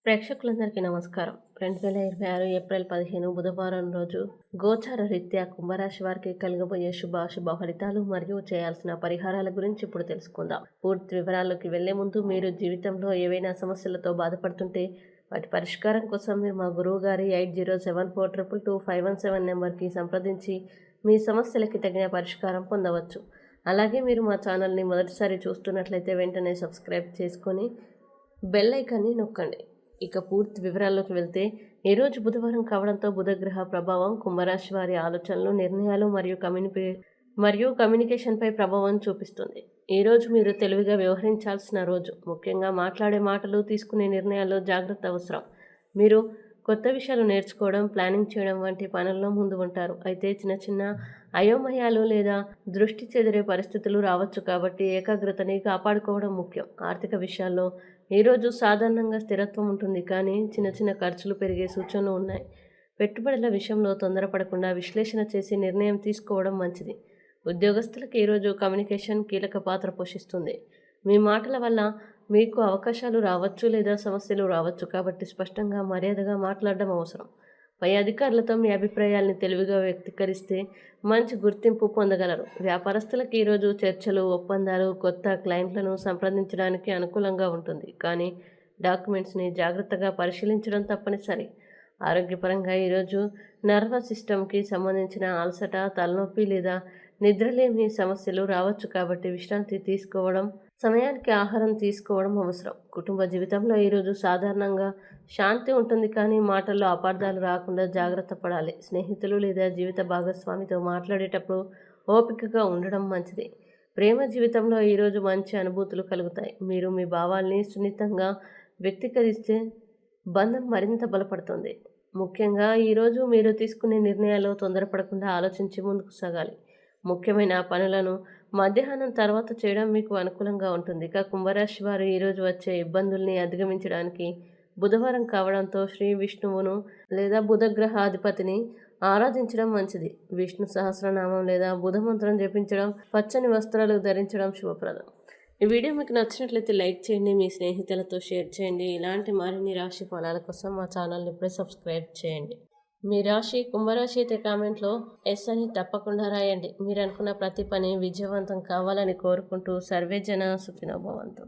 ప్రేక్షకులందరికీ నమస్కారం. 2026 ఏప్రిల్ 15 బుధవారం రోజు గోచార రీత్యా కుంభరాశి వారికి కలగబోయే శుభాశుభ ఫలితాలు మరియు చేయాల్సిన పరిహారాల గురించి ఇప్పుడు తెలుసుకుందాం. పూర్తి వివరాల్లోకి వెళ్లే ముందు మీరు జీవితంలో ఏవైనా సమస్యలతో బాధపడుతుంటే వాటి పరిష్కారం కోసం మీరు మా గురువు గారి 8074222517 నెంబర్కి సంప్రదించి మీ సమస్యలకి తగిన పరిష్కారం పొందవచ్చు. అలాగే మీరు మా ఛానల్ని మొదటిసారి చూస్తున్నట్లయితే వెంటనే సబ్స్క్రైబ్ చేసుకొని బెల్ ఐకాన్ని నొక్కండి. ఇక పూర్తి వివరాల్లోకి వెళ్తే ఈరోజు బుధవారం కావడంతో బుధగ్రహ ప్రభావం కుంభరాశి వారి ఆలోచనలు, నిర్ణయాలు మరియు కమ్యూనికేషన్పై ప్రభావం చూపిస్తుంది. ఈరోజు మీరు తెలివిగా వ్యవహరించాల్సిన రోజు. ముఖ్యంగా మాట్లాడే మాటలు, తీసుకునే నిర్ణయాల్లో జాగ్రత్త అవసరం. మీరు కొత్త విషయాలు నేర్చుకోవడం, ప్లానింగ్ చేయడం వంటి పనుల్లో ముందు ఉంటారు. అయితే చిన్న చిన్న అయోమయాలు లేదా దృష్టి చెదిరే పరిస్థితులు రావచ్చు కాబట్టి ఏకాగ్రతని కాపాడుకోవడం ముఖ్యం. ఆర్థిక విషయాల్లో ఈరోజు సాధారణంగా స్థిరత్వం ఉంటుంది, కానీ చిన్న చిన్న ఖర్చులు పెరిగే సూచనలు ఉన్నాయి. పెట్టుబడుల విషయంలో తొందరపడకుండా విశ్లేషణ చేసి నిర్ణయం తీసుకోవడం మంచిది. ఉద్యోగస్తులకు ఈరోజు కమ్యూనికేషన్ కీలక పాత్ర పోషిస్తుంది. మీ మాటల వల్ల మీకు అవకాశాలు రావచ్చు లేదా సమస్యలు రావచ్చు, కాబట్టి స్పష్టంగా, మర్యాదగా మాట్లాడడం అవసరం. పై అధికారులతో మీ అభిప్రాయాల్ని తెలివిగా వ్యక్తీకరిస్తే మంచి గుర్తింపు పొందగలరు. వ్యాపారస్తులకు ఈరోజు చర్చలు, ఒప్పందాలు, కొత్త క్లయింట్లను సంప్రదించడానికి అనుకూలంగా ఉంటుంది, కానీ డాక్యుమెంట్స్ని జాగ్రత్తగా పరిశీలించడం తప్పనిసరి. ఆరోగ్యపరంగా ఈరోజు నర్వస్ సిస్టమ్కి సంబంధించిన అలసట, తలనొప్పి లేదా నిద్రలేమి సమస్యలు రావచ్చు, కాబట్టి విశ్రాంతి తీసుకోవడం, సమయానికి ఆహారం తీసుకోవడం అవసరం. కుటుంబ జీవితంలో ఈరోజు సాధారణంగా శాంతి ఉంటుంది, కానీ మాటల్లో అపార్థాలు రాకుండా జాగ్రత్త పడాలి. స్నేహితులు లేదా జీవిత భాగస్వామితో మాట్లాడేటప్పుడు ఓపికగా ఉండడం మంచిది. ప్రేమ జీవితంలో ఈరోజు మంచి అనుభూతులు కలుగుతాయి. మీరు మీ భావాల్ని సున్నితంగా వ్యక్తీకరిస్తే బంధం మరింత బలపడుతుంది. ముఖ్యంగా ఈరోజు మీరు తీసుకునే నిర్ణయాల్లో తొందరపడకుండా ఆలోచించి ముందుకు సాగాలి. ముఖ్యమైన పనులను మధ్యాహ్నం తర్వాత చేయడం మీకు అనుకూలంగా ఉంటుంది. ఇక కుంభరాశి వారు ఈరోజు వచ్చే ఇబ్బందుల్ని అధిగమించడానికి బుధవారం కావడంతో శ్రీ విష్ణువును లేదా బుధగ్రహాధిపతిని ఆరాధించడం మంచిది. విష్ణు సహస్రనామం లేదా బుధమంత్రం జపించడం, పచ్చని వస్త్రాలు ధరించడం శుభప్రదం. ఈ వీడియో మీకు నచ్చినట్లయితే లైక్ చేయండి, మీ స్నేహితులతో షేర్ చేయండి. ఇలాంటి మరిన్ని రాశి ఫలాల కోసం మా ఛానల్ని ఇప్పుడే సబ్స్క్రైబ్ చేయండి. మీ రాశి కుంభరాశి అయితే కామెంట్లో ఎస్ అని తప్పకుండా రాయండి. మీరు అనుకున్న ప్రతి పని విజయవంతం కావాలని కోరుకుంటూ సర్వే జన సుఖినో భవంతు.